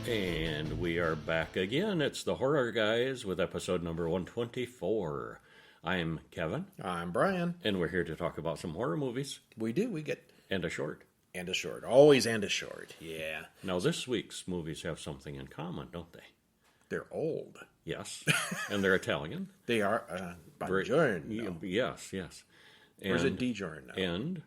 And we are back again. It's the Horror Guys with episode number 124. I'm Kevin. I'm Brian. And we're here to talk about some horror movies. We do. We get... And a short. And a short. Always and a short. Yeah. Now, this week's movies have something in common, don't they? They're old. Yes. And they're Italian. They are. Buongiorno. Yes, yes. Or is it DiGiorno? And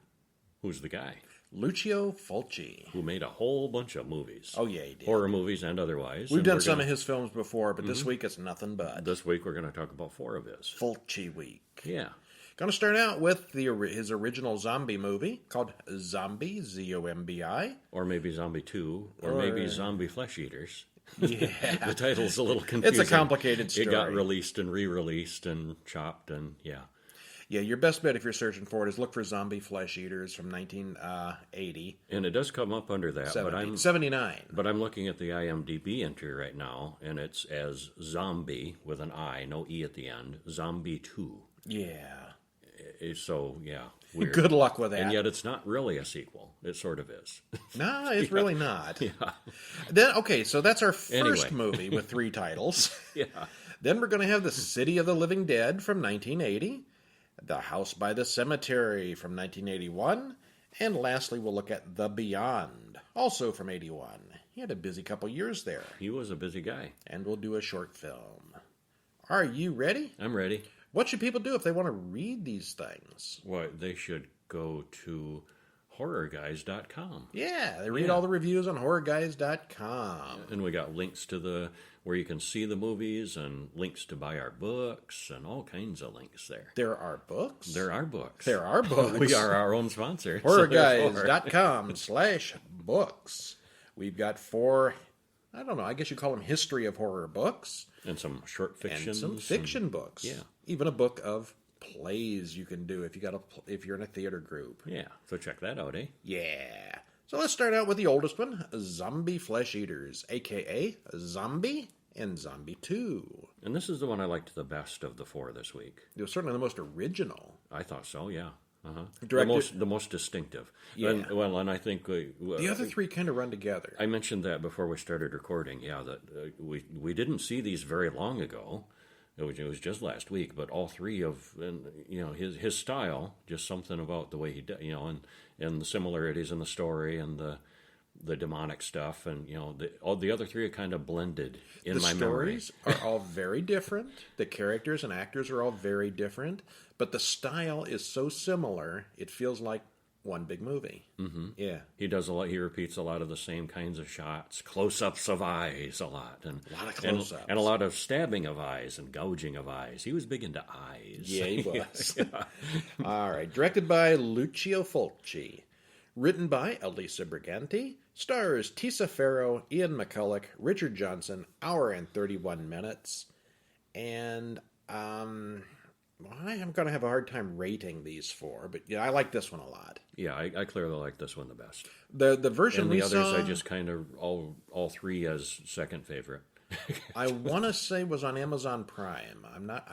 who's the guy? Lucio Fulci. Who made a whole bunch of movies. Oh, yeah, he did. Horror movies and otherwise. We've done some of his films before, but this week it's nothing but. This week we're going to talk about 4 of his. Fulci week. Yeah. Going to start out with his original zombie movie called Zombi, Z-O-M-B-I. Or maybe Zombie 2, or maybe Zombie Flesh Eaters. Yeah. The title's a little confusing. It's a complicated story. It got released and re-released and chopped and yeah. Yeah, your best bet if you're searching for it is look for Zombie Flesh Eaters from 1980. And it does come up under that. 79. But I'm looking at the IMDb entry right now, and it's as Zombie, with an I, no E at the end, Zombie 2. Yeah. So, yeah, weird. Good luck with that. And yet it's not really a sequel. It sort of is. No, it's really not. Yeah. Then, okay, so that's our first movie with 3 titles. Yeah. Then we're going to have The City of the Living Dead from 1980. The House by the Cemetery from 1981. And lastly, we'll look at The Beyond, also from 81. He had a busy couple years there. He was a busy guy. And we'll do a short film. Are you ready? I'm ready. What should people do if they want to read these things? Well, they should go to horrorguys.com. Yeah, they read all the reviews on horrorguys.com. And we got links to where you can see the movies and links to buy our books and all kinds of links there. There are books? There are books. There are books. We are our own sponsor. horrorguys.com/books. We've got 4, I don't know, I guess you call them history of horror books. And some short fiction. And some fiction books. Yeah. Even a book of plays you can do if you're in a theater group. Yeah, so check that out, eh? Yeah. So let's start out with the oldest one, Zombie Flesh Eaters, a.k.a. Zombie and Zombie 2. And this is the one I liked the best of the 4 this week. It was certainly the most original. I thought so, yeah. Directed... The most distinctive. Yeah. And I think... the other 3 kind of run together. I mentioned that before we started recording, yeah, that we didn't see these very long ago. It was just last week, but all 3 of, his style, just something about the way he did, and the similarities in the story and the demonic stuff, and all the other 3 are kind of blended in my memory. The stories are all very different. The characters and actors are all very different, but the style is so similar, it feels like one big movie. Mm-hmm. Yeah. He does a lot. He repeats a lot of the same kinds of shots, close-ups of eyes a lot. And a lot of close-ups. And a lot of stabbing of eyes and gouging of eyes. He was big into eyes. Yeah, he was. Yeah. All right. Directed by Lucio Fulci. Written by Elisa Briganti. Stars Tisa Farrow, Ian McCulloch, Richard Johnson. Hour and 31 minutes. And I'm going to have a hard time rating these 4, but yeah, I like this one a lot. Yeah, I clearly like this one the best. The version and we the others saw, I just kind of all 3 as second favorite. I want to say was on Amazon Prime. I'm not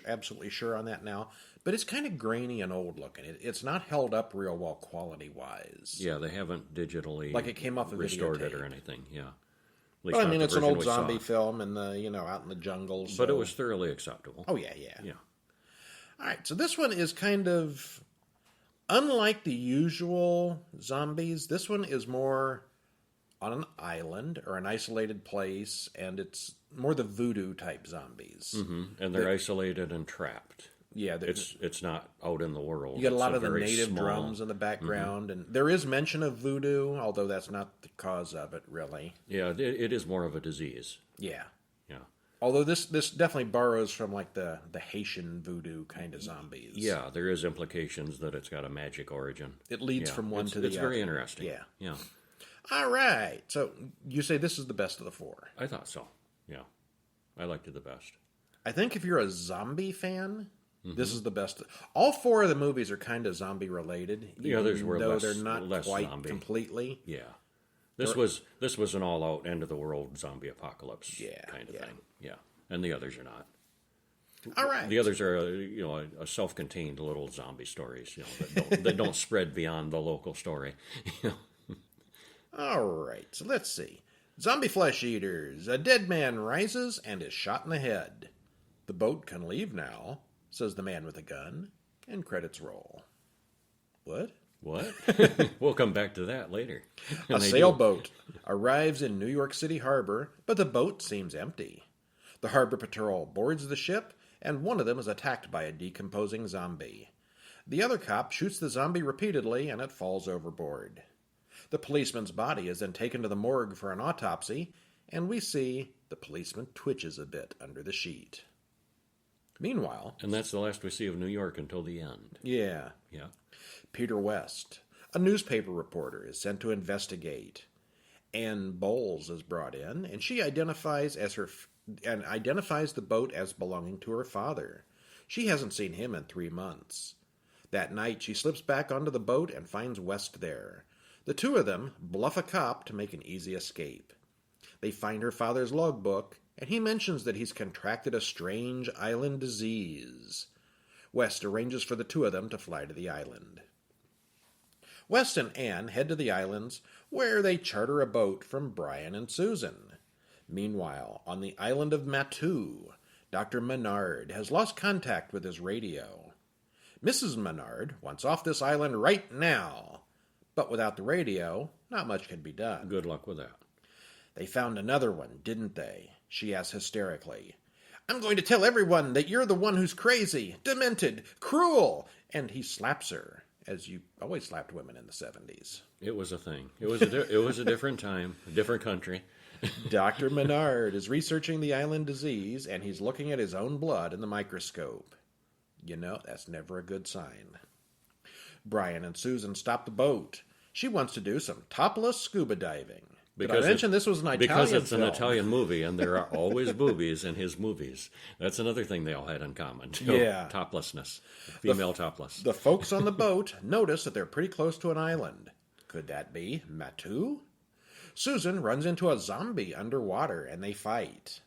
absolutely sure on that now, but it's kind of grainy and old looking. It's not held up real well quality wise. Yeah, they haven't digitally like it came off a restored videotape. It or anything. Yeah. Well, I mean, it's an old zombie film, and out in the jungle. So... But it was thoroughly acceptable. Oh yeah. All right, so this one is kind of unlike the usual zombies. This one is more on an island or an isolated place, and it's more the voodoo type zombies. Mm-hmm. And they're isolated and trapped. Yeah, it's not out in the world. You get a lot of the native drums in the background, and there is mention of voodoo, although that's not the cause of it, really. Yeah, it is more of a disease. Yeah. Yeah. Although this definitely borrows from like the Haitian voodoo kind of zombies. Yeah, there is implications that it's got a magic origin. It leads from one to the other. It's very interesting. Yeah. Yeah. All right. So you say this is the best of the 4. I thought so. Yeah. I liked it the best. I think if you're a zombie fan, this is the best. All 4 of the movies are kind of zombie related. The others were though less, they're not less quite zombie. Completely. Yeah. This was an all-out end-of-the-world zombie apocalypse kind of thing. Yeah. And the others are not. All right. The others are, a self-contained little zombie stories, that don't spread beyond the local story. All right. So let's see. Zombie flesh eaters. A dead man rises and is shot in the head. The boat can leave now, says the man with a gun, and credits roll. What? What? We'll come back to that later. A sailboat arrives in New York City harbor, but the boat seems empty. The harbor patrol boards the ship, and one of them is attacked by a decomposing zombie. The other cop shoots the zombie repeatedly, and it falls overboard. The policeman's body is then taken to the morgue for an autopsy, and we see the policeman twitches a bit under the sheet. Meanwhile... And that's the last we see of New York until the end. Yeah. Peter West, a newspaper reporter, is sent to investigate. Ann Bowles is brought in, and she identifies the boat as belonging to her father. She hasn't seen him in 3 months. That night, she slips back onto the boat and finds West there. The two of them bluff a cop to make an easy escape. They find her father's logbook, and he mentions that he's contracted a strange island disease. West arranges for the two of them to fly to the island. West and Anne head to the islands, where they charter a boat from Brian and Susan. Meanwhile, on the island of Mattu, Dr. Menard has lost contact with his radio. Mrs. Menard wants off this island right now, but without the radio, not much can be done. Good luck with that. They found another one, didn't they? She asks hysterically. I'm going to tell everyone that you're the one who's crazy, demented, cruel, and he slaps her. As you always slapped women in the 70s. It was a thing. It was a different time, a different country. Dr. Menard is researching the island disease, and he's looking at his own blood in the microscope. You know, that's never a good sign. Brian and Susan stop the boat. She wants to do some topless scuba diving. Because I mentioned this was an Italian film. Because it's an Italian movie, and there are always boobies in his movies. That's another thing they all had in common. Yeah. Toplessness. Female topless. The folks on the boat notice that they're pretty close to an island. Could that be Mattu? Susan runs into a zombie underwater, and they fight.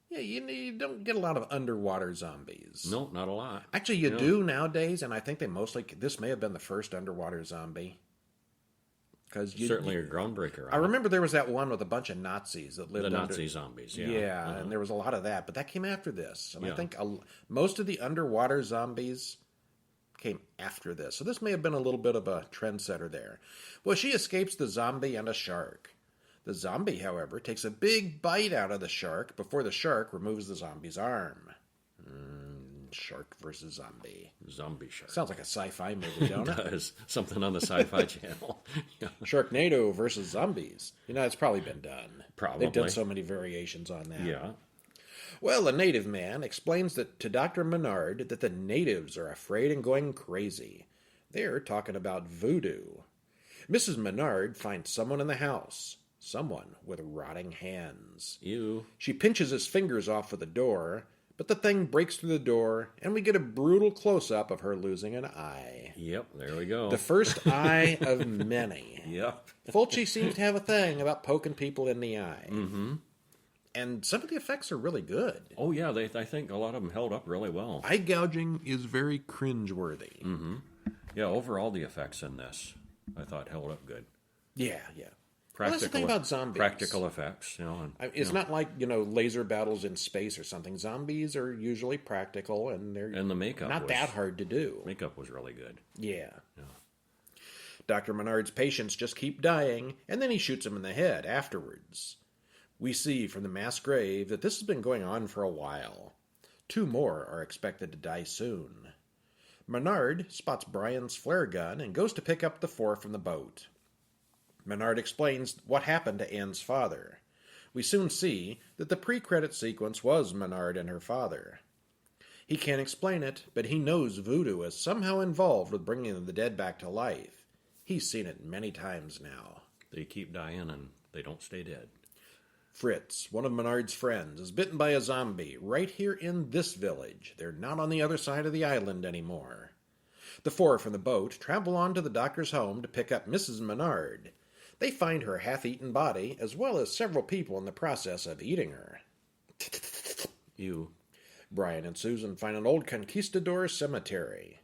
Yeah, you don't get a lot of underwater zombies. No, not a lot. Actually, you do nowadays, and I think this may have been the first underwater zombie. Certainly a groundbreaker. I remember there was that one with a bunch of Nazis that lived the Nazi zombies, yeah. Yeah, and there was a lot of that, but that came after this. And I think most of the underwater zombies came after this. So this may have been a little bit of a trendsetter there. Well, she escapes the zombie and a shark. The zombie, however, takes a big bite out of the shark before the shark removes the zombie's arm. Shark versus zombie. Zombie shark. Sounds like a sci-fi movie, don't it? It does. Something on the Sci-Fi Channel. Yeah. Sharknado versus zombies. You know, it's probably been done. Probably. They've done so many variations on that. Yeah. Well, a native man explains to Dr. Menard that the natives are afraid and going crazy. They're talking about voodoo. Mrs. Menard finds someone in the house. Someone with rotting hands. Ew. She pinches his fingers off with the door, but the thing breaks through the door, and we get a brutal close-up of her losing an eye. Yep, there we go. The first eye of many. Yep. Fulci seems to have a thing about poking people in the eye. Mm-hmm. And some of the effects are really good. Oh, yeah, I think a lot of them held up really well. Eye gouging is very cringeworthy. Mm-hmm. Yeah, overall the effects in this, I thought, held up good. Yeah. Well, that's the thing about zombies. Practical effects, it's not like, laser battles in space or something. Zombies are usually practical, and the makeup not that hard to do. Makeup was really good. Yeah. Dr. Menard's patients just keep dying, and then he shoots them in the head afterwards. We see from the mass grave that this has been going on for a while. 2 more are expected to die soon. Menard spots Brian's flare gun and goes to pick up the 4 from the boat. Menard explains what happened to Anne's father. We soon see that the pre-credit sequence was Menard and her father. He can't explain it, but he knows voodoo is somehow involved with bringing the dead back to life. He's seen it many times now. They keep dying and they don't stay dead. Fritz, one of Menard's friends, is bitten by a zombie right here in this village. They're not on the other side of the island anymore. The 4 from the boat travel on to the doctor's home to pick up Mrs. Menard. They find her half-eaten body, as well as several people in the process of eating her. Ew. Brian and Susan find an old conquistador cemetery.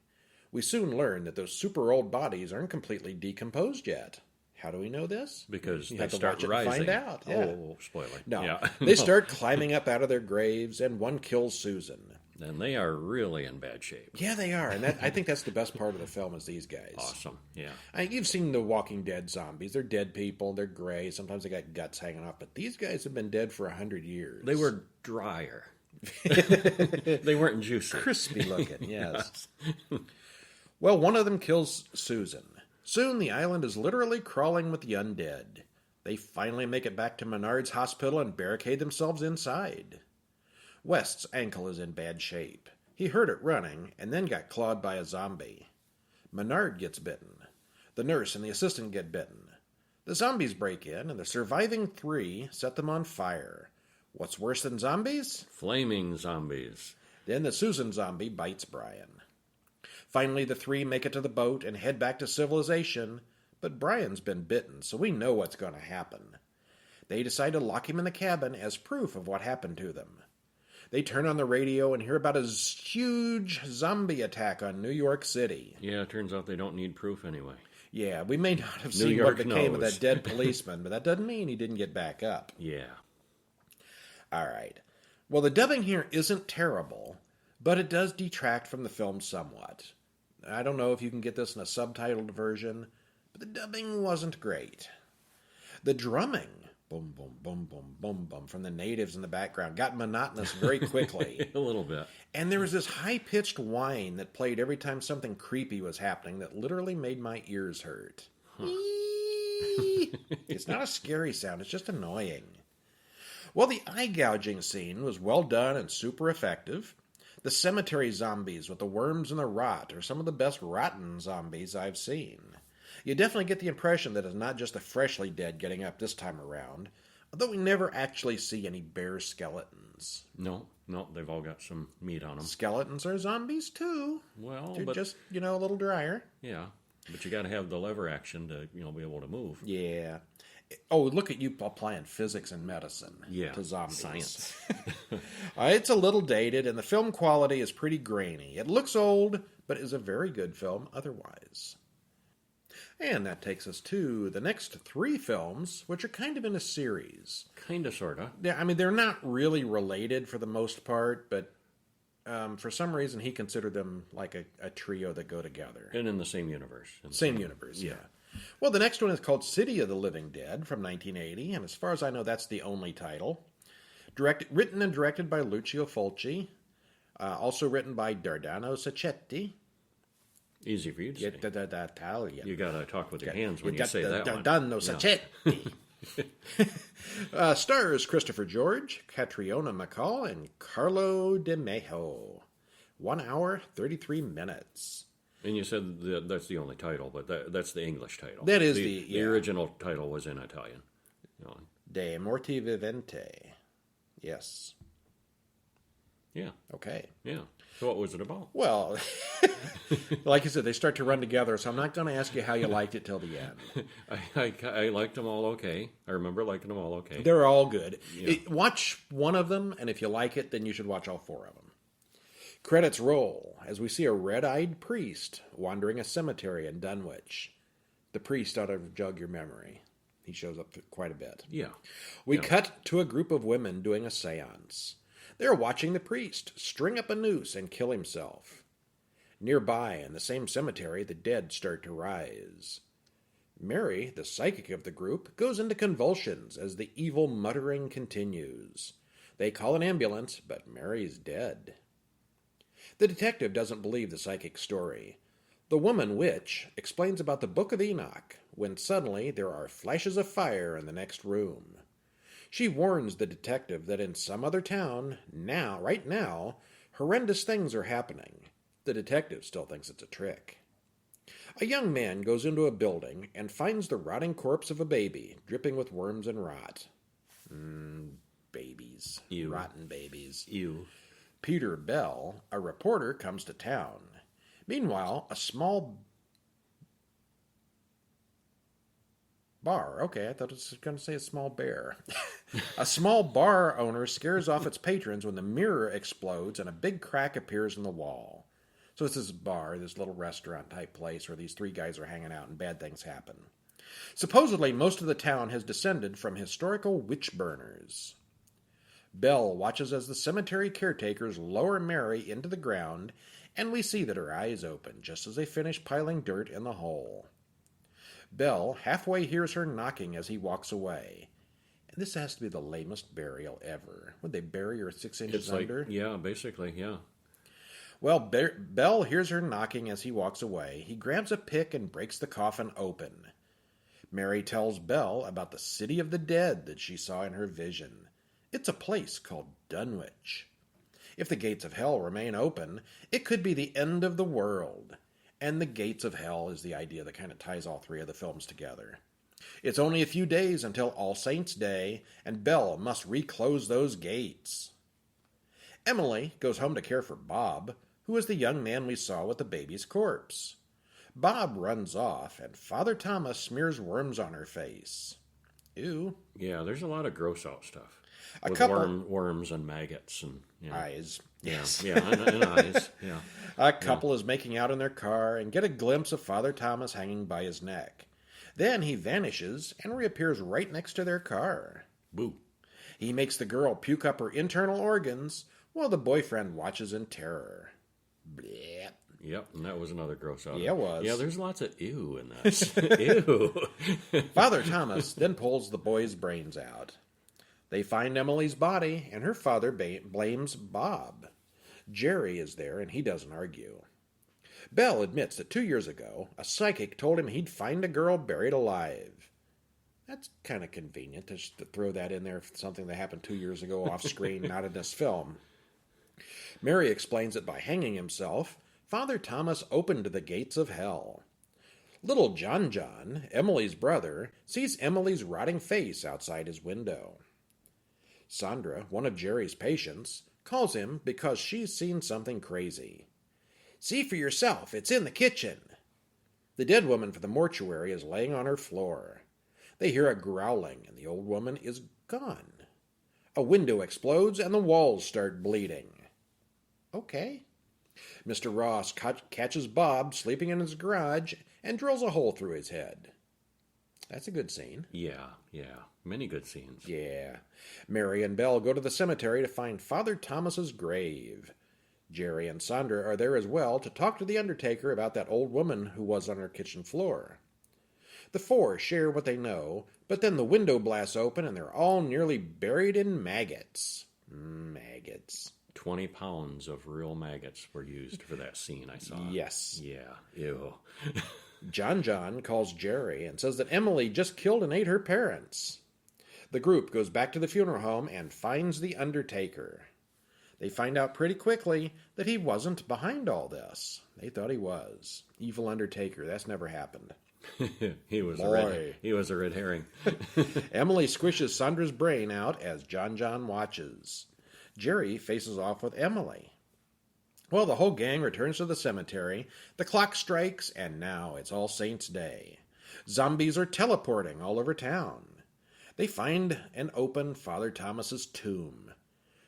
We soon learn that those super old bodies aren't completely decomposed yet. How do we know this? Because You they have to start watch it rising. and find out. Yeah. Oh, spoiler. No, Yeah. they start climbing up out of their graves, and one kills Susan. And they are really in bad shape. Yeah, they are, and I think that's the best part of the film is these guys. Awesome. Yeah. You've seen the Walking Dead zombies. They're dead people. They're gray. Sometimes they got guts hanging off. But these guys have been dead for 100 years. They were drier. They weren't juicy. Crispy looking, yes. Well, one of them kills Susan. Soon the island is literally crawling with the undead. They finally make it back to Menard's hospital and barricade themselves inside. West's ankle is in bad shape. He hurt it running and then got clawed by a zombie. Menard gets bitten. The nurse and the assistant get bitten. The zombies break in, and the surviving 3 set them on fire. What's worse than zombies? Flaming zombies. Then the Susan zombie bites Brian. Finally, the 3 make it to the boat and head back to civilization, but Brian's been bitten, so we know what's going to happen. They decide to lock him in the cabin as proof of what happened to them. They turn on the radio and hear about a huge zombie attack on New York City. Yeah, it turns out they don't need proof anyway. Yeah, we may not have New seen York what became of knows. that dead policeman, but that doesn't mean he didn't get back up. Yeah. All right. Well, the dubbing here isn't terrible, but it does detract from the film somewhat. I don't know if you can get this in a subtitled version, but the dubbing wasn't great. The drumming, boom, boom, boom, boom, boom, boom, from the natives in the background got monotonous very quickly. A little bit. And there was this high-pitched whine that played every time something creepy was happening that literally made my ears hurt. Huh. It's not a scary sound, it's just annoying. Well, the eye-gouging scene was well done and super effective. The cemetery zombies with the worms and the rot are some of the best rotten zombies I've seen. You definitely get the impression that it's not just the freshly dead getting up this time around, although we never actually see any bare skeletons. No, they've all got some meat on them. Skeletons are zombies too. Well, They're but just, a little drier. yeah, but you got to have the lever action to, be able to move. Yeah. Oh, look at you applying physics and medicine to zombies. Science. It's a little dated, and the film quality is pretty grainy. It looks old, but is a very good film otherwise. And that takes us to the next 3 films, which are kind of in a series. Kinda, sorta. I mean, they're not really related for the most part, but for some reason he considered them like a trio that go together. And in the same universe. Same universe, yeah. Well, the next one is called City of the Living Dead from 1980, and as far as I know, that's the only title. Written and directed by Lucio Fulci. Also written by Dardano Sacchetti. Easy for you to say. Italian. You got to talk with your hands when you say that one. Dardano Sacchetti. Stars Christopher George, Catriona McCall, and Carlo Di Mejo. 1 hour, 33 minutes. And you said that's the only title, but that's the English title. That is the original title was in Italian. De Morti Vivente. Yes. Yeah. Okay. Yeah. So what was it about? Well, like I said, they start to run together, so I'm not going to ask you how you liked it till the end. I liked them all okay. I remember liking them all okay. They're all good. Yeah. Watch one of them, and if you like it, then you should watch all 4 of them. Credits roll as we see a red-eyed priest wandering a cemetery in Dunwich. The priest ought to jog your memory. He shows up quite a bit. Yeah. We cut to a group of women doing a seance. They're watching the priest string up a noose and kill himself. Nearby, in the same cemetery, the dead start to rise. Mary, the psychic of the group, goes into convulsions as the evil muttering continues. They call an ambulance, but Mary's dead. The detective doesn't believe the psychic story. The woman witch explains about the Book of Enoch, when suddenly there are flashes of fire in the next room. She warns the detective that in some other town, right now, horrendous things are happening. The detective still thinks it's a trick. A young man goes into a building and finds the rotting corpse of a baby, dripping with worms and rot. Babies. Ew. Rotten babies. Ew. Peter Bell, a reporter, comes to town. Meanwhile, a small bar. Okay, I thought it was going to say a small bear. A small bar owner scares off its patrons when the mirror explodes and a big crack appears in the wall. So it's this bar, this little restaurant type place where these 3 guys are hanging out and bad things happen. Supposedly, most of the town has descended from historical witch burners. Belle watches as the cemetery caretakers lower Mary into the ground, and we see that her eyes open just as they finish piling dirt in the hole. Belle halfway hears her knocking as he walks away. And this has to be the lamest burial ever. Would they bury her 6 inches under? Yeah, basically, yeah. Well, Belle hears her knocking as he walks away. He grabs a pick and breaks the coffin open. Mary tells Belle about the city of the dead that she saw in her vision. It's a place called Dunwich. If the gates of hell remain open, it could be the end of the world. And the gates of hell is the idea that kind of ties all three of the films together. It's only a few days until All Saints' Day, and Belle must reclose those gates. Emily goes home to care for Bob, who is the young man we saw with the baby's corpse. Bob runs off, and Father Thomas smears worms on her face. Ew. Yeah, there's a lot of gross out stuff. A With couple... worms and maggots and Eyes. Yeah, Yes. yeah, and eyes. Yeah. A couple is making out in their car and get a glimpse of Father Thomas hanging by his neck. Then he vanishes and reappears right next to their car. Boo. He makes the girl puke up her internal organs while the boyfriend watches in terror. Blech. Yep, and that was another gross out. Yeah, it was. Yeah, there's lots of ew in this. Ew. Father Thomas then pulls the boy's brains out. They find Emily's body, and her father blames Bob. Jerry is there, and he doesn't argue. Belle admits that 2 years ago, a psychic told him he'd find a girl buried alive. That's kind of convenient to throw that in there for something that happened 2 years ago off screen, not in this film. Mary explains that by hanging himself, Father Thomas opened the gates of hell. Little John, Emily's brother, sees Emily's rotting face outside his window. Sandra, one of Jerry's patients, calls him because she's seen something crazy. See for yourself, it's in the kitchen. The dead woman from the mortuary is laying on her floor. They hear a growling, and the old woman is gone. A window explodes, and the walls start bleeding. Okay. Mr. Ross catches Bob sleeping in his garage and drills a hole through his head. That's a good scene. Yeah. Many good scenes. Yeah. Mary and Belle go to the cemetery to find Father Thomas's grave. Jerry and Sandra are there as well to talk to the undertaker about that old woman who was on her kitchen floor. The four share what they know, but then the window blasts open and they're all nearly buried in maggots. Maggots. 20 pounds of real maggots were used for that scene I saw. Yes. Yeah. Ew. John calls Jerry and says that Emily just killed and ate her parents. The group goes back to the funeral home and finds the undertaker. They find out pretty quickly that he wasn't behind all this. They thought he was. Evil undertaker. That's never happened. he was a red herring. Emily squishes Sandra's brain out as John watches. Jerry faces off with Emily. Well, the whole gang returns to the cemetery. The clock strikes, and now it's All Saints' Day. Zombies are teleporting all over town. They find and open Father Thomas's tomb.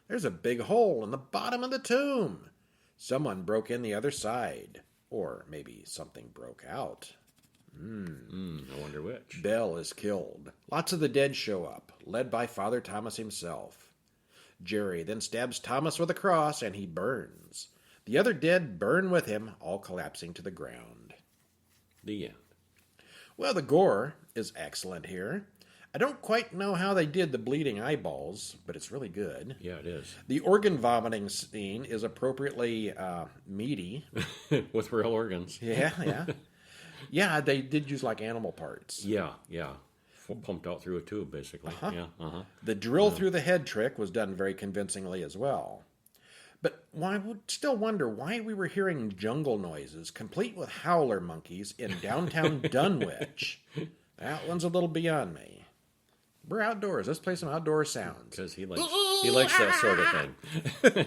There's a big hole in the bottom of the tomb. Someone broke in the other side. Or maybe something broke out. I wonder which. Belle is killed. Lots of the dead show up, led by Father Thomas himself. Jerry then stabs Thomas with a cross, and he burns. The other dead burn with him, all collapsing to the ground. The end. Well, the gore is excellent here. I don't quite know how they did the bleeding eyeballs, but it's really good. Yeah, it is. The organ vomiting scene is appropriately meaty. With real organs. Yeah. Yeah, they did use like animal parts. Yeah. Pumped out through a tube, basically. Yeah. The drill through the head trick was done very convincingly as well. But I would still wonder why we were hearing jungle noises, complete with howler monkeys, in downtown Dunwich. That one's a little beyond me. We're outdoors. Let's play some outdoor sounds. Because he likes that sort of thing.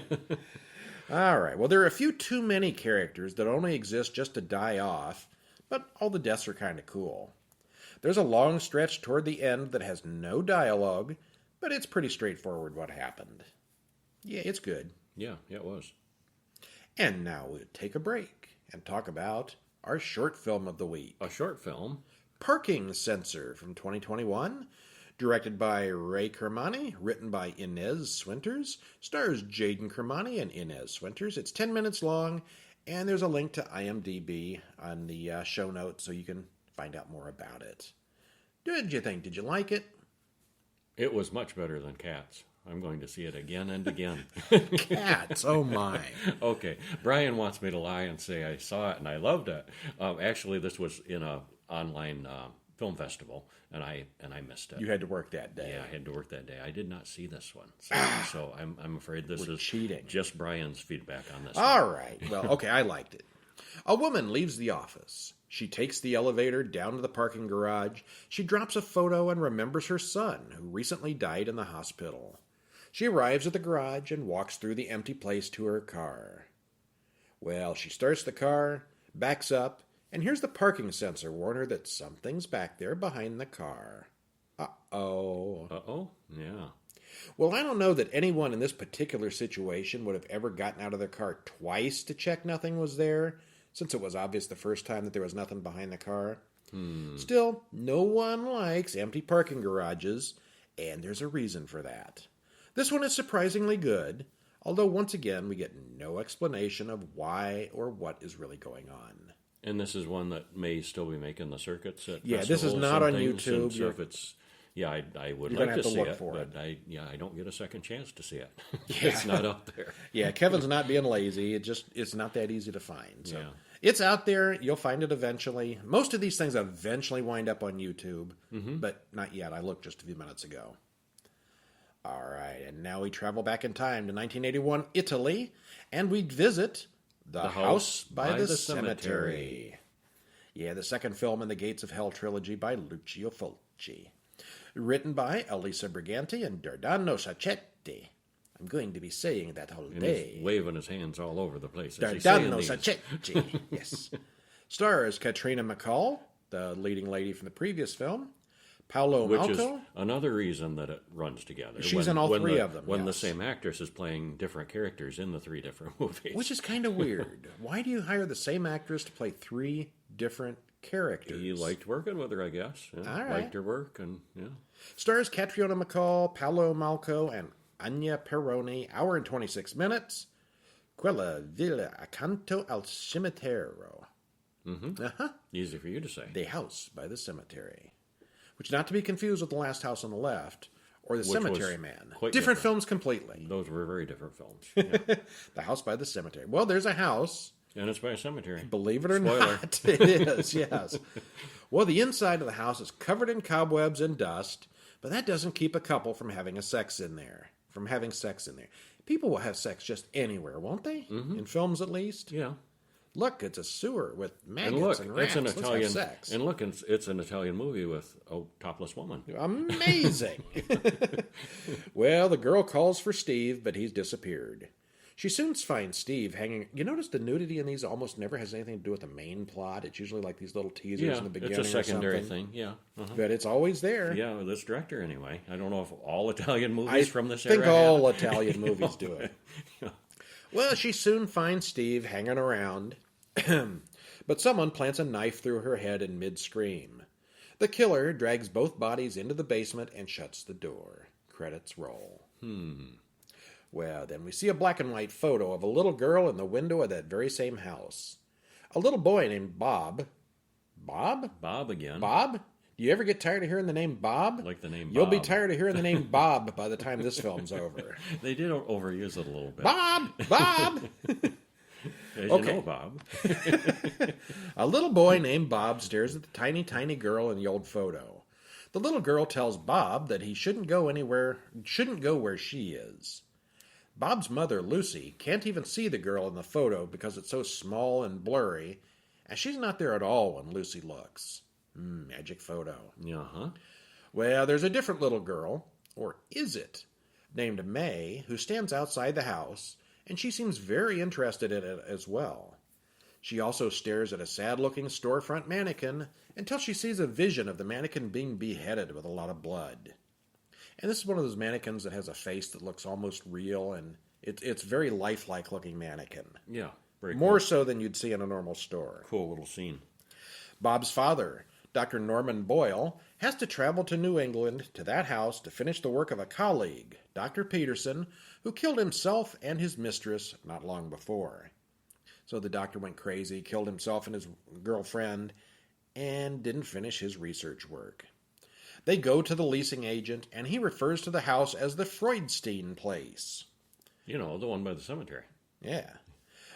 All right. Well, there are a few too many characters that only exist just to die off, but all the deaths are kind of cool. There's a long stretch toward the end that has no dialogue, but it's pretty straightforward what happened. Yeah, it's good. Yeah, it was. And now we'll take a break and talk about our short film of the week. A short film Parking Sensor from 2021. Directed by Ray Kermani, written by Inez Swinters, stars Jaden Kermani and Inez Swinters. It's 10 minutes long, and there's a link to IMDb on the show notes so you can find out more about it. What did you think? Did you like it? It was much better than Cats. I'm going to see it again and again. Cats, oh my. Okay, Brian wants me to lie and say I saw it and I loved it. Actually, this was in a online film festival, and I missed it. You had to work that day. Yeah, I had to work that day. I did not see this one, so I'm afraid this is cheating. Just Brian's feedback on this. All right. Well, okay, I liked it. A woman leaves the office. She takes the elevator down to the parking garage. She drops a photo and remembers her son, who recently died in the hospital. She arrives at the garage and walks through the empty place to her car. Well, she starts the car, backs up, and here's the parking sensor warn her that something's back there behind the car. Uh-oh. Uh-oh? Yeah. Well, I don't know that anyone in this particular situation would have ever gotten out of their car twice to check nothing was there, since it was obvious the first time that there was nothing behind the car. Still, no one likes empty parking garages, and there's a reason for that. This one is surprisingly good, although once again we get no explanation of why or what is really going on. And this is one that may still be making the circuits at this is not on YouTube. So if it's, I would You're like gonna to have to see look it, for but I don't get a second chance to see it. Yeah. It's not up there. Yeah, Kevin's not being lazy. It's not that easy to find. So Yeah. it's out there. You'll find it eventually. Most of these things eventually wind up on YouTube, but not yet. I looked just a few minutes ago. All right, and now we travel back in time to 1981 Italy, and we visit the House by the Cemetery. Yeah, the second film in the Gates of Hell trilogy by Lucio Fulci. Written by Elisa Briganti and Dardano Sacchetti. I'm going to be saying that all And day. he's waving his hands all over the place. as he's Dardano saying these. Sacchetti. Yes. Stars Katrina McCall, the leading lady from the previous film. Paolo Which Malco. is another reason that it runs together. She's in all three of them, When the yes. same actress is playing different characters in the three different movies. Which is kind of weird. Why do you hire the same actress to play three different characters? He liked working with her, I guess. Yeah, All right. Liked her work, and yeah. Stars Catriona McCall, Paolo Malco, and Anya Peroni. Hour and 26 minutes. Quella villa accanto al cimitero. Easy for you to say. The House by the Cemetery. Which not to be confused with The Last House on the Left or The Which Cemetery was Man. quite Different different. films completely. Those were very different films. Yeah. The House by the Cemetery. Well, there's a house. And it's by a cemetery. Believe it or Spoiler. not, it is, yes. Well, the inside of the house is covered in cobwebs and dust, but that doesn't keep a couple from having sex in there. People will have sex just anywhere, won't they? In films, at least. Yeah. Look, it's a sewer with And maggots look, and rats. it's an Let's have Italian. sex. And look, it's an Italian movie with a topless woman. Amazing. Well, the girl calls for Steve, but he's disappeared. She soon finds Steve hanging. You notice the nudity in these almost never has anything to do with the main plot. It's usually like these little teasers Yeah, in the beginning it's a secondary or something. thing. Yeah. But it's always there. Yeah, this director anyway. I don't know if all Italian movies I from this think era all have. Italian movies do it. Well, she soon finds Steve hanging around, but someone plants a knife through her head in mid-scream. The killer drags both bodies into the basement and shuts the door. Credits roll. Well, then we see a black and white photo of a little girl in the window of that very same house. A little boy named Bob. Bob? Bob again. Bob? Do you ever get tired of hearing the name Bob? Like the name You'll be Bob. tired of hearing the name Bob by the time this film's over. They did overuse it a little bit. Bob! Bob! As Okay. you know, Bob. A little boy named Bob stares at the tiny, tiny girl in the old photo. The little girl tells Bob that he shouldn't go where she is. Bob's mother, Lucy, can't even see the girl in the photo because it's so small and blurry, and she's not there at all when Lucy looks. Magic photo. Uh-huh. Well, there's a different little girl, or is it, named May, who stands outside the house, and she seems very interested in it as well. She also stares at a sad-looking storefront mannequin until she sees a vision of the mannequin being beheaded with a lot of blood. And this is one of those mannequins that has a face that looks almost real, and it's very lifelike looking mannequin. Yeah. Very More cool. so than you'd see in a normal store. Cool little scene. Bob's father, Dr. Norman Boyle has to travel to New England to that house to finish the work of a colleague, Dr. Peterson, who killed himself and his mistress not long before. So the doctor went crazy, killed himself and his girlfriend, and didn't finish his research work. They go to the leasing agent, and he refers to the house as the Freudstein place. You know, the one by the cemetery. Yeah.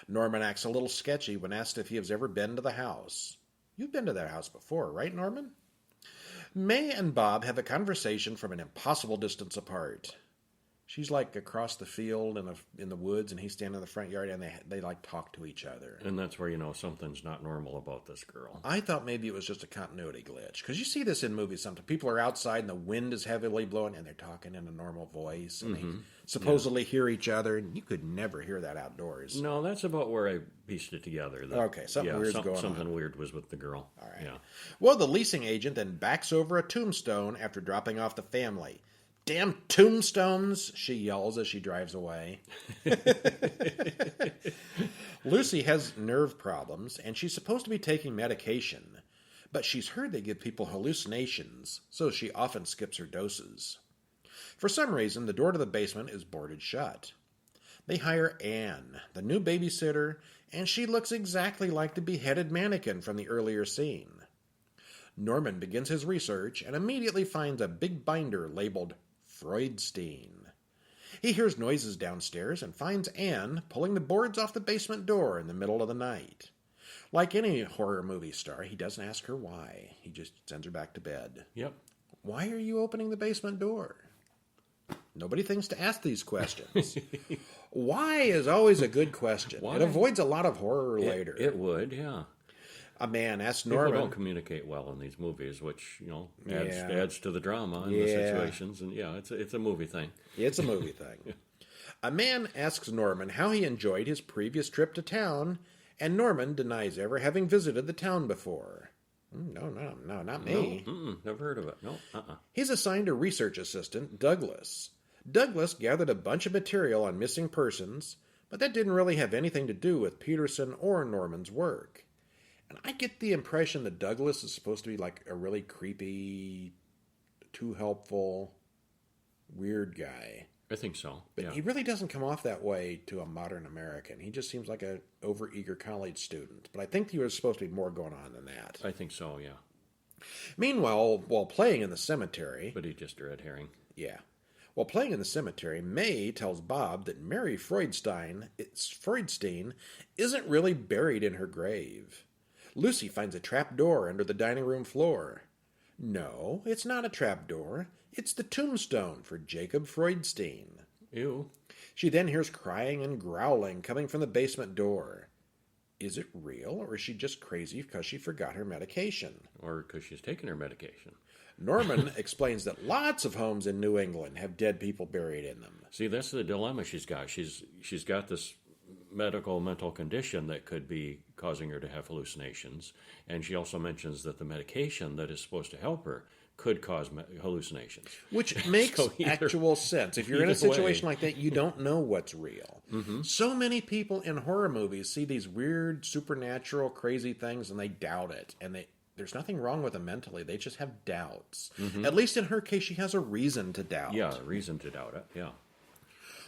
Norman acts a little sketchy when asked if he has ever been to the house. You've been to that house before, right, Norman? May and Bob have a conversation from an impossible distance apart. She's like across the field in the woods, and he's standing in the front yard, and they like talk to each other. And that's where you know something's not normal about this girl. I thought maybe it was just a continuity glitch, because you see this in movies sometimes. People are outside, and the wind is heavily blowing, and they're talking in a normal voice, and they supposedly hear each other, and you could never hear that outdoors. No, that's about where I pieced it together. Okay, something weird's going on. Something weird was with the girl. All right. Yeah. Well, the leasing agent then backs over a tombstone after dropping off the family. Damn tombstones, she yells as she drives away. Lucy has nerve problems, and she's supposed to be taking medication. But she's heard they give people hallucinations, so she often skips her doses. For some reason, the door to the basement is boarded shut. They hire Anne, the new babysitter, and she looks exactly like the beheaded mannequin from the earlier scene. Norman begins his research and immediately finds a big binder labeled Freudstein. He hears noises downstairs and finds Anne pulling the boards off the basement door in the middle of the night. Like any horror movie star, he doesn't ask her why. He just sends her back to bed. Yep. Why are you opening the basement door? Nobody thinks to ask these questions. Why is always a good question. Why? It avoids a lot of horror later. It would, yeah. A man asks Norman... People don't communicate well in these movies, which, you know, adds to the drama and the situations. And, yeah, it's a movie thing. It's a movie thing. A man asks Norman how he enjoyed his previous trip to town, and Norman denies ever having visited the town before. No, not me. No, never heard of it. No, He's assigned a research assistant, Douglas. Douglas gathered a bunch of material on missing persons, but that didn't really have anything to do with Peterson or Norman's work. And I get the impression that Douglas is supposed to be like a really creepy, too helpful, weird guy. I think so. But he really doesn't come off that way to a modern American. He just seems like an overeager college student. But I think there was supposed to be more going on than that. I think so, yeah. Meanwhile, while playing in the cemetery... But he's just a red herring. Yeah. While playing in the cemetery, May tells Bob that Mary Freudstein isn't really buried in her grave. Lucy finds a trap door under the dining room floor. No, it's not a trap door. It's the tombstone for Jacob Freudstein. Ew. She then hears crying and growling coming from the basement door. Is it real, or is she just crazy because she forgot her medication? Or because she's taking her medication. Norman explains that lots of homes in New England have dead people buried in them. See, that's the dilemma she's got. She's got this mental condition that could be causing her to have hallucinations. And she also mentions that the medication that is supposed to help her could cause hallucinations. Which makes actual sense. If you're in a situation like that, you don't know what's real. Mm-hmm. So many people in horror movies see these weird, supernatural, crazy things, and they doubt it. And there's nothing wrong with them mentally. They just have doubts. Mm-hmm. At least in her case, she has a reason to doubt. Yeah, a reason to doubt it, yeah.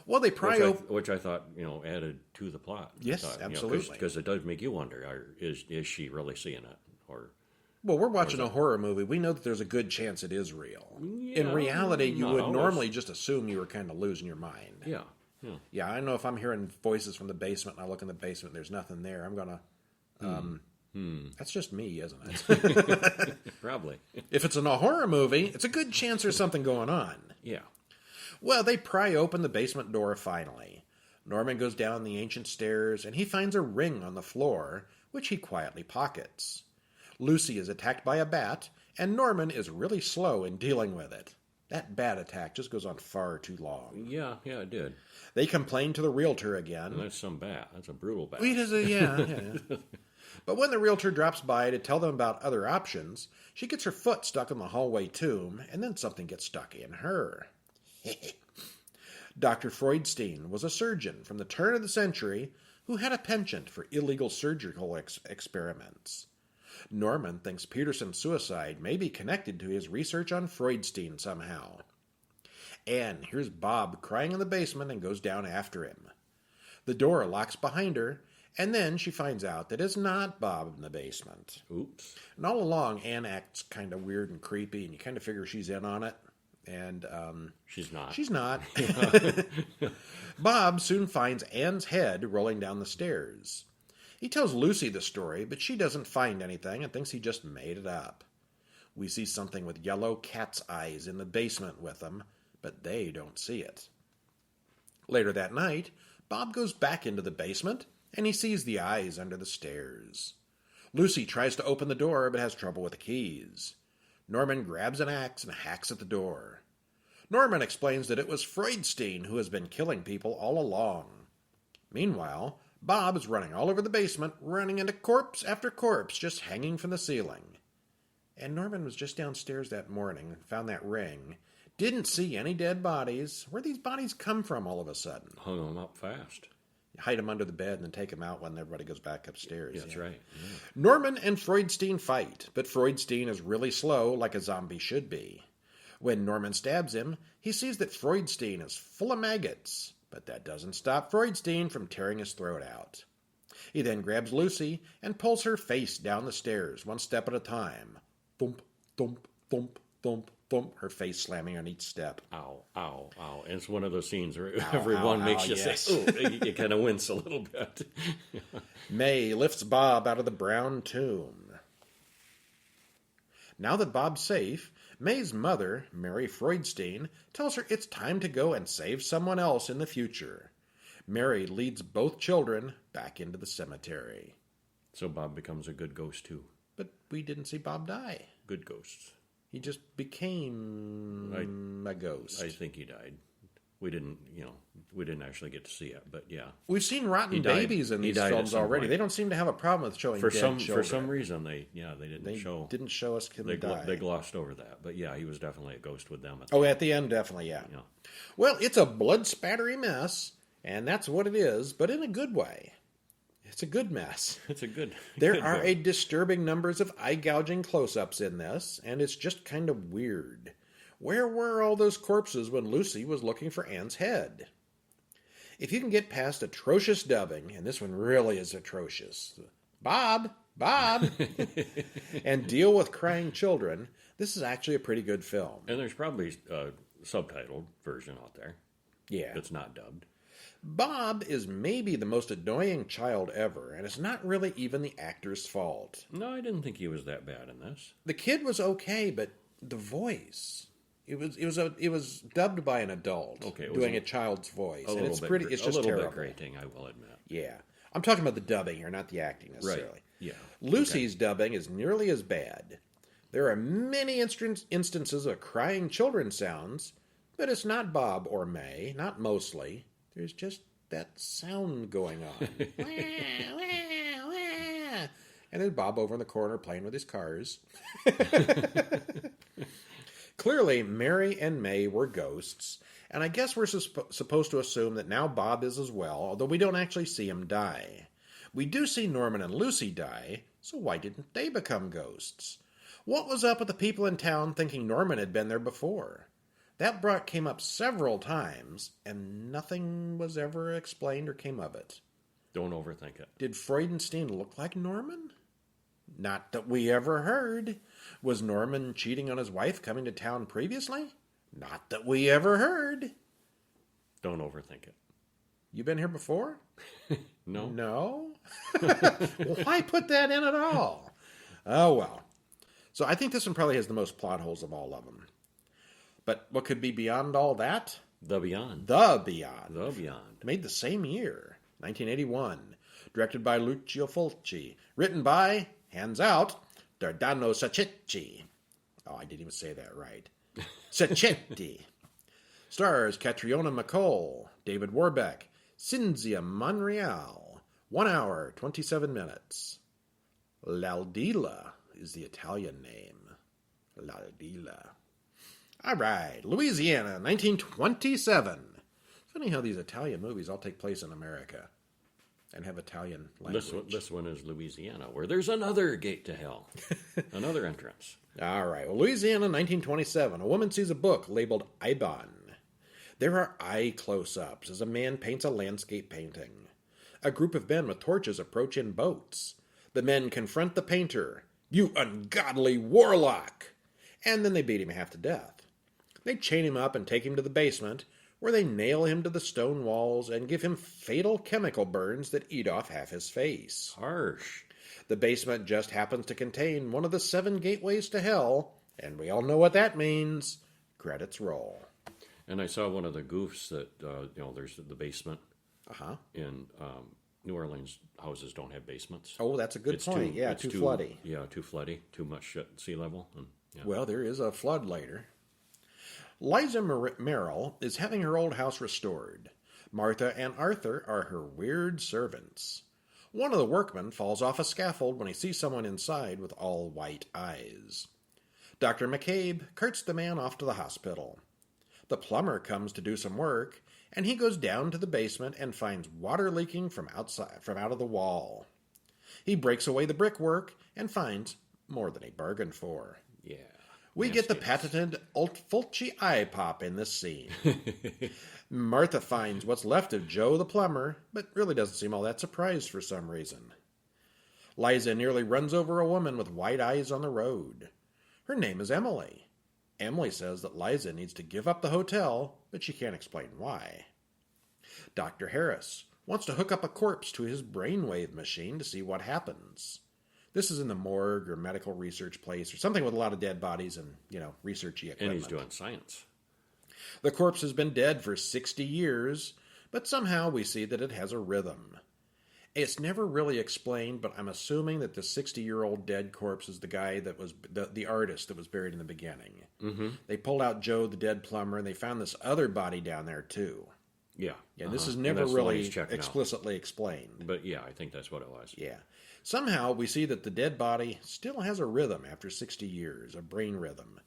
Well, they pry which I thought, added to the plot. Yes, absolutely. Because it does make you wonder, is she really seeing it? Well, we're watching a horror movie. We know that there's a good chance it is real. Yeah, in reality, you would normally just assume you were kind of losing your mind. Yeah. Yeah, I know if I'm hearing voices from the basement and I look in the basement and there's nothing there, I'm going to... That's just me, isn't it? Probably. If it's in a horror movie, it's a good chance there's something going on. Yeah. Well, they pry open the basement door finally. Norman goes down the ancient stairs, and he finds a ring on the floor, which he quietly pockets. Lucy is attacked by a bat, and Norman is really slow in dealing with it. That bat attack just goes on far too long. Yeah, it did. They complain to the realtor again. And that's some bat. That's a brutal bat. Yeah. But when the realtor drops by to tell them about other options, she gets her foot stuck in the hallway tomb, and then something gets stuck in her. Dr. Freudstein was a surgeon from the turn of the century who had a penchant for illegal surgical experiments. Norman thinks Peterson's suicide may be connected to his research on Freudstein somehow. Anne hears Bob crying in the basement and goes down after him. The door locks behind her, and then she finds out that it's not Bob in the basement. Oops. And all along, Anne acts kind of weird and creepy, and you kind of figure she's in on it. And she's not. She's not. Bob soon finds Anne's head rolling down the stairs. He tells Lucy the story, but she doesn't find anything and thinks he just made it up. We see something with yellow cat's eyes in the basement with him, but they don't see it. Later that night, Bob goes back into the basement, and he sees the eyes under the stairs. Lucy tries to open the door, but has trouble with the keys. Norman grabs an axe and hacks at the door. Norman explains that it was Freudstein who has been killing people all along. Meanwhile, Bob is running all over the basement, running into corpse after corpse just hanging from the ceiling. And Norman was just downstairs that morning and found that ring. Didn't see any dead bodies. Where'd these bodies come from all of a sudden? Hung them up fast. Hide them under the bed and then take them out when everybody goes back upstairs. Yeah, that's right. Yeah. Norman and Freudstein fight, but Freudstein is really slow, like a zombie should be. When Norman stabs him, he sees that Freudstein is full of maggots, but that doesn't stop Freudstein from tearing his throat out. He then grabs Lucy and pulls her face down the stairs, one step at a time. Thump, thump, thump, thump, thump, her face slamming on each step. Ow, ow, ow. And it's one of those scenes where Ow, everyone ow, makes ow, you yes. say, oh, you kind of wince a little bit. May lifts Bob out of the brown tomb. Now that Bob's safe, May's mother, Mary Freudstein, tells her it's time to go and save someone else in the future. Mary leads both children back into the cemetery. So Bob becomes a good ghost, too. But we didn't see Bob die. Good ghosts. He just became a ghost. I think he died. We didn't actually get to see it, but yeah. We've seen rotten He died. babies in He these died at films some already. point. They don't seem to have a problem with showing For dead some children. reason they didn't show. Didn't show us him They die. glossed over that, but yeah, he was definitely a ghost with them. At the end, definitely, yeah. Yeah. Well, it's a blood spattery mess, and that's what it is, but in a good way. It's a good mess. It's a good. There good are one. a disturbing numbers of eye-gouging close-ups in this, and it's just kind of weird. Where were all those corpses when Lucy was looking for Anne's head? If you can get past atrocious dubbing, and this one really is atrocious, Bob, and deal with crying children, this is actually a pretty good film. And there's probably a subtitled version out there. Yeah. That's not dubbed. Bob is maybe the most annoying child ever, and it's not really even the actor's fault. No, I didn't think he was that bad in this. The kid was okay, but the voice, it was dubbed by an adult doing a child's voice, and it's pretty. It's just a little terrible. bit grating, I will admit. Yeah, I'm talking about the dubbing here, not the acting necessarily. Right. Yeah. Lucy's dubbing is nearly as bad. There are many instances of crying children sounds, but it's not Bob or May, not mostly. There's just that sound going on. Wah, wah, wah. And there's Bob over in the corner playing with his cars. Clearly, Mary and May were ghosts, and I guess we're supposed to assume that now Bob is as well, although we don't actually see him die. We do see Norman and Lucy die, so why didn't they become ghosts? What was up with the people in town thinking Norman had been there before? That came up several times, and nothing was ever explained or came of it. Don't overthink it. Did Freudenstein look like Norman? Not that we ever heard. Was Norman cheating on his wife coming to town previously? Not that we ever heard. Don't overthink it. You been here before? No. No? Why put that in at all? Oh, well. So I think this one probably has the most plot holes of all of them. But what could be beyond all that? The Beyond. The Beyond. The Beyond. Made the same year, 1981. Directed by Lucio Fulci. Written by, hands out, Dardano Sacchetti. Oh, I didn't even say that right. Sacchetti. Stars Catriona McCall, David Warbeck, Cinzia Monreal. 1 hour, 27 minutes. L'Aldila is the Italian name. L'Aldila. All right, Louisiana, 1927. Funny how these Italian movies all take place in America. and have Italian language. This one is Louisiana, where there's another gate to hell, another entrance. All right. Well, Louisiana, 1927. A woman sees a book labeled Ibon. There are eye close-ups as a man paints a landscape painting. A group of men with torches approach in boats. The men confront the painter. "You ungodly warlock!" And then they beat him half to death. They chain him up and take him to the basement, where they nail him to the stone walls and give him fatal chemical burns that eat off half his face. Harsh. The basement just happens to contain one of the 7 gateways to hell, and we all know what that means. Credits roll. And I saw one of the goofs that, there's the basement. In New Orleans, houses don't have basements. Oh, that's a good point. Too floody. Yeah, too floody. Too much at sea level. And, yeah. Well, there is a flood later. Liza Merrill is having her old house restored. Martha and Arthur are her weird servants. One of the workmen falls off a scaffold when he sees someone inside with all white eyes. Dr. McCabe carts the man off to the hospital. The plumber comes to do some work, and he goes down to the basement and finds water leaking from out of the wall. He breaks away the brickwork and finds more than he bargained for. Yeah. We get the patented Fulci eye pop in this scene. Martha finds what's left of Joe the plumber, but really doesn't seem all that surprised for some reason. Liza nearly runs over a woman with white eyes on the road. Her name is Emily. Emily says that Liza needs to give up the hotel, but she can't explain why. Dr. Harris wants to hook up a corpse to his brainwave machine to see what happens. This is in the morgue or medical research place or something with a lot of dead bodies and, researchy equipment. And he's doing science. The corpse has been dead for 60 years, but somehow we see that it has a rhythm. It's never really explained, but I'm assuming that the 60-year-old dead corpse is the guy that was the artist that was buried in the beginning. Mm-hmm. They pulled out Joe, the dead plumber, and they found this other body down there, too. Yeah. This is never really explicitly explained. But yeah, I think that's what it was. Yeah. Somehow we see that the dead body still has a rhythm after 60 years, a brain rhythm.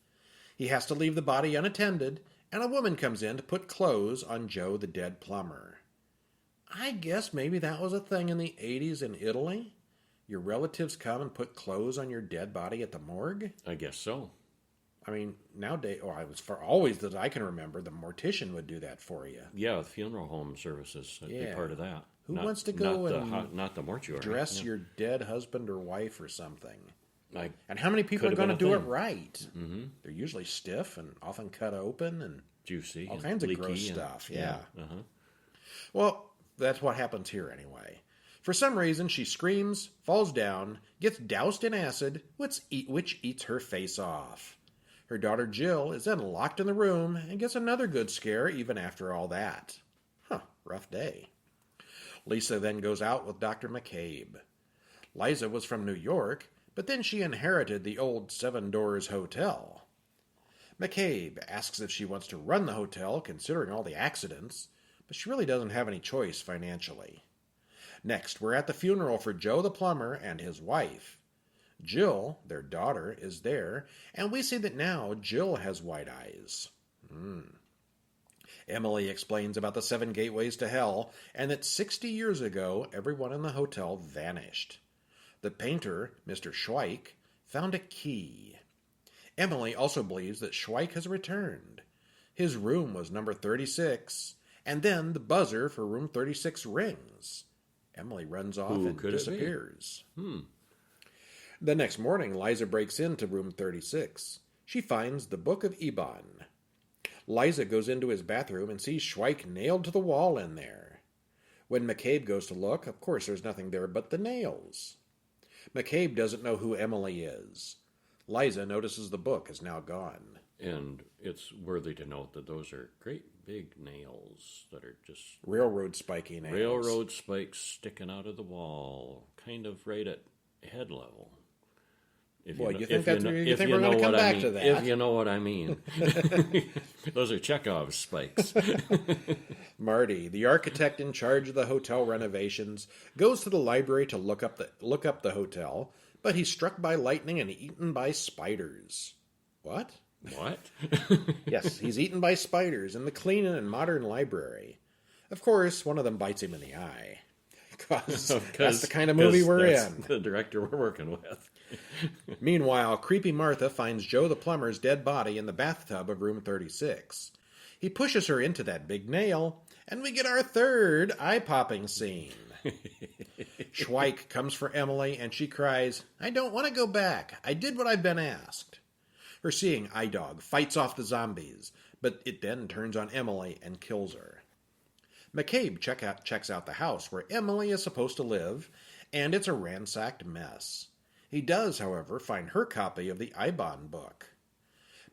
He has to leave the body unattended, and a woman comes in to put clothes on Joe, the dead plumber. I guess maybe that was a thing in the 80s in Italy? Your relatives come and put clothes on your dead body at the morgue? I guess so. I mean, nowadays, for always that I can remember, the mortician would do that for you. Yeah, the funeral home services would be part of that. Who wants to go not the mortuary. Dress your dead husband or wife or something? And how many people are going to do it right? Mm-hmm. They're usually stiff and often cut open and juicy, all kinds of gross stuff. Yeah. Uh-huh. Well, that's what happens here anyway. For some reason, she screams, falls down, gets doused in acid, which eats her face off. Her daughter Jill is then locked in the room and gets another good scare even after all that. Rough day. Lisa then goes out with Dr. McCabe. Liza was from New York, but then she inherited the old Seven Doors Hotel. McCabe asks if she wants to run the hotel, considering all the accidents, but she really doesn't have any choice financially. Next, we're at the funeral for Joe the plumber and his wife. Jill, their daughter, is there, and we see that now Jill has white eyes. Emily explains about the 7 gateways to hell, and that 60 years ago, everyone in the hotel vanished. The painter, Mr. Schweik, found a key. Emily also believes that Schweik has returned. His room was number 36, and then the buzzer for room 36 rings. Emily runs off and disappears. The next morning, Liza breaks into room 36. She finds the Book of Ebon. Liza goes into his bathroom and sees Schweik nailed to the wall in there. When McCabe goes to look, of course there's nothing there but the nails. McCabe doesn't know who Emily is. Liza notices the book is now gone. And it's worthy to note that those are great big nails that are just... railroad spiky nails. Railroad spikes sticking out of the wall, kind of right at head level. You think we're going to come back to that? If you know what I mean. Those are Chekhov's spikes. Marty, the architect in charge of the hotel renovations, goes to the library to look up the hotel, but he's struck by lightning and eaten by spiders. What? Yes, he's eaten by spiders in the clean and modern library. Of course, one of them bites him in the eye. Because that's the kind of movie we're in. The director we're working with. Meanwhile, creepy Martha finds Joe the plumber's dead body in the bathtub of room 36. He pushes her into that big nail, and we get our third eye-popping scene. Schweik comes for Emily, and she cries, "I don't want to go back. I did what I've been asked." Her seeing eye dog fights off the zombies, but it then turns on Emily and kills her. McCabe checks out the house where Emily is supposed to live, and it's a ransacked mess. He does, however, find her copy of the Eibon book.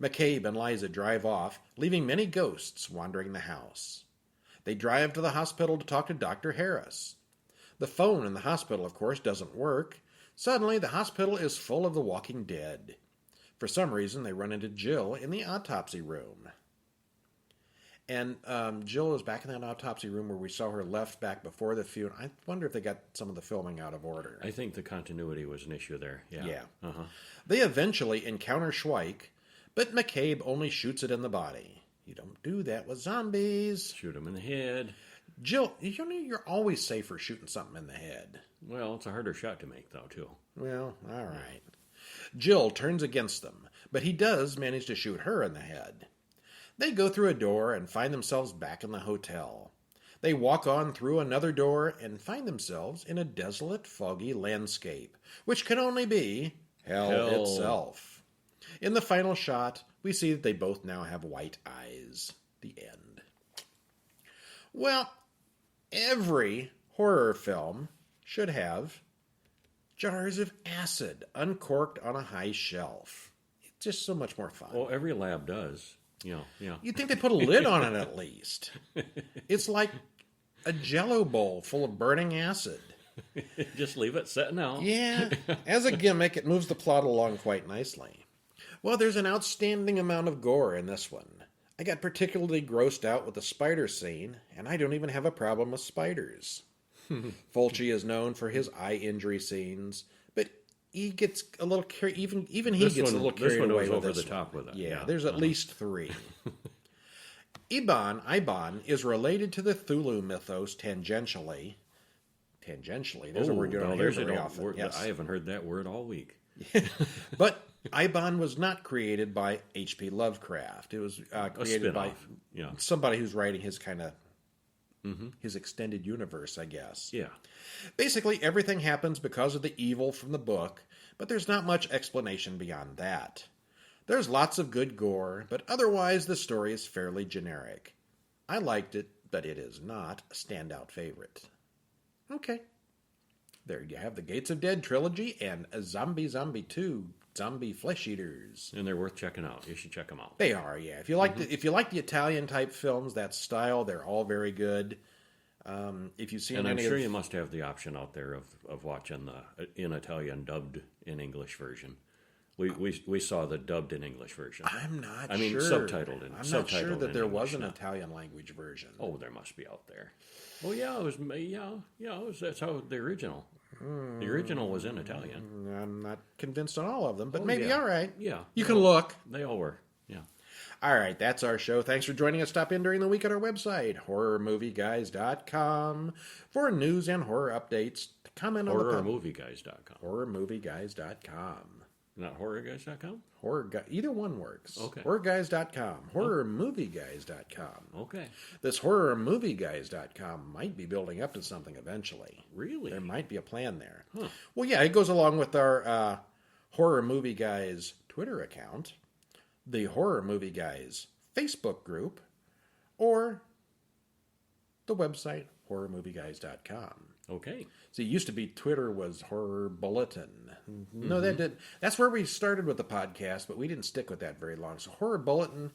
McCabe and Liza drive off, leaving many ghosts wandering the house. They drive to the hospital to talk to Dr. Harris. The phone in the hospital, of course, doesn't work. Suddenly, the hospital is full of the walking dead. For some reason, they run into Jill in the autopsy room. And Jill is back in that autopsy room where we saw her left back before the funeral. I wonder if they got some of the filming out of order. I think the continuity was an issue there. Yeah. Uh-huh. They eventually encounter Schweik, but McCabe only shoots it in the body. You don't do that with zombies. Shoot him in the head. Jill, you're always safer shooting something in the head. Well, it's a harder shot to make, though, too. Well, all right. Jill turns against them, but he does manage to shoot her in the head. They go through a door and find themselves back in the hotel. They walk on through another door and find themselves in a desolate, foggy landscape, which can only be hell itself. In the final shot, we see that they both now have white eyes. The end. Well, every horror film should have jars of acid uncorked on a high shelf. It's just so much more fun. Well, every lab does. Yeah. You'd think they put a lid on it at least. It's like a Jell-O bowl full of burning acid. Just leave it sitting out. Yeah. As a gimmick, it moves the plot along quite nicely. Well, there's an outstanding amount of gore in this one. I got particularly grossed out with the spider scene, and I don't even have a problem with spiders. Fulci is known for his eye injury scenes, but he gets a little even he gets a little carried away with over this the top with it. Yeah, there's at least 3. Eibon is related to the Cthulhu mythos tangentially. Tangentially, there's a word you don't hear very often. Yes. I haven't heard that word all week. But Eibon was not created by H.P. Lovecraft. It was created by somebody who's writing his kind of his extended universe, I guess. Yeah. Basically, everything happens because of the evil from the book, but there's not much explanation beyond that. There's lots of good gore, but otherwise the story is fairly generic. I liked it, but it is not a standout favorite. Okay. There you have the Gates of Dead trilogy and Zombie 2, Zombie Flesh Eaters. And they're worth checking out. You should check them out. They are, yeah. If you like the Italian type films, that style, they're all very good. If you've seen, and I'm sure you must have the option out there of watching the in Italian dubbed in English version. We saw the dubbed in English version. I'm not sure. I mean, subtitled in. I'm not sure that there was an Italian language version. Oh, there must be out there. Oh yeah, it was. That's how the original. The original was in Italian. I'm not convinced on all of them, but maybe all right. Yeah, you can look. They all were. Yeah. All right, that's our show. Thanks for joining us. Stop in during the week at our website, horrormovieguys.com, for news and horror updates. Comment on the horrormovieguys.com. Horrormovieguys.com. Not horrorguys.com? Either one works. Okay. Horrorguys.com. Horrormovieguys.com. Okay. This horrormovieguys.com might be building up to something eventually. Really? There might be a plan there. Huh. Well, yeah, it goes along with our Horror Movie Guys Twitter account, the Horror Movie Guys Facebook group, or the website, horrormovieguys.com. Okay. See, it used to be Twitter was Horror Bulletin. No, that did. That's where we started with the podcast, but we didn't stick with that very long. So Horror Bulletin,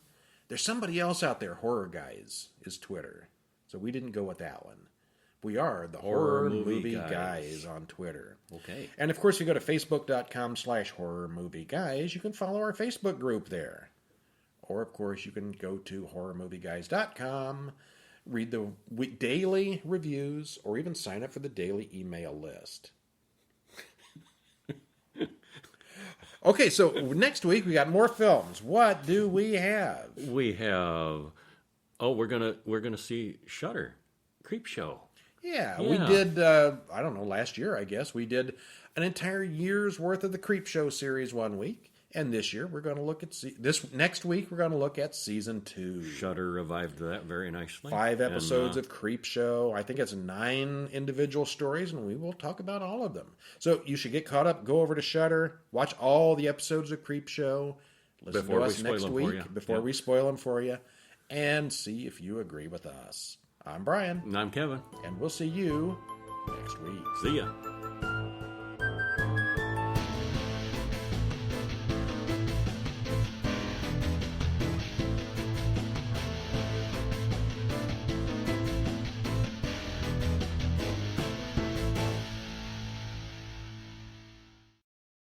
there's somebody else out there, Horror Guys, is Twitter. So we didn't go with that one. We are the Horror Movie Guys on Twitter. Okay. And of course, if you go to facebook.com/Horror Movie Guys, you can follow our Facebook group there. Or, of course, you can go to horrormovieguys.com, read the daily reviews, or even sign up for the daily email list. Okay, so next week we got more films. What do we have? We have we're gonna see Shudder, Creepshow. Yeah, Yeah. we did, I don't know, last year, I guess, we did an entire year's worth of the Creepshow series one week. And this year, we're going to look at, next week, we're going to look at season 2. Shudder revived that very nicely. 5 episodes of Creepshow. I think it's 9 individual stories, and we will talk about all of them. So you should get caught up. Go over to Shudder, watch all the episodes of Creepshow. Listen Before to we us spoil next them for week you. before Yep. we spoil them for you, and see if you agree with us. I'm Brian, And I'm Kevin. and we'll see you next week. See ya.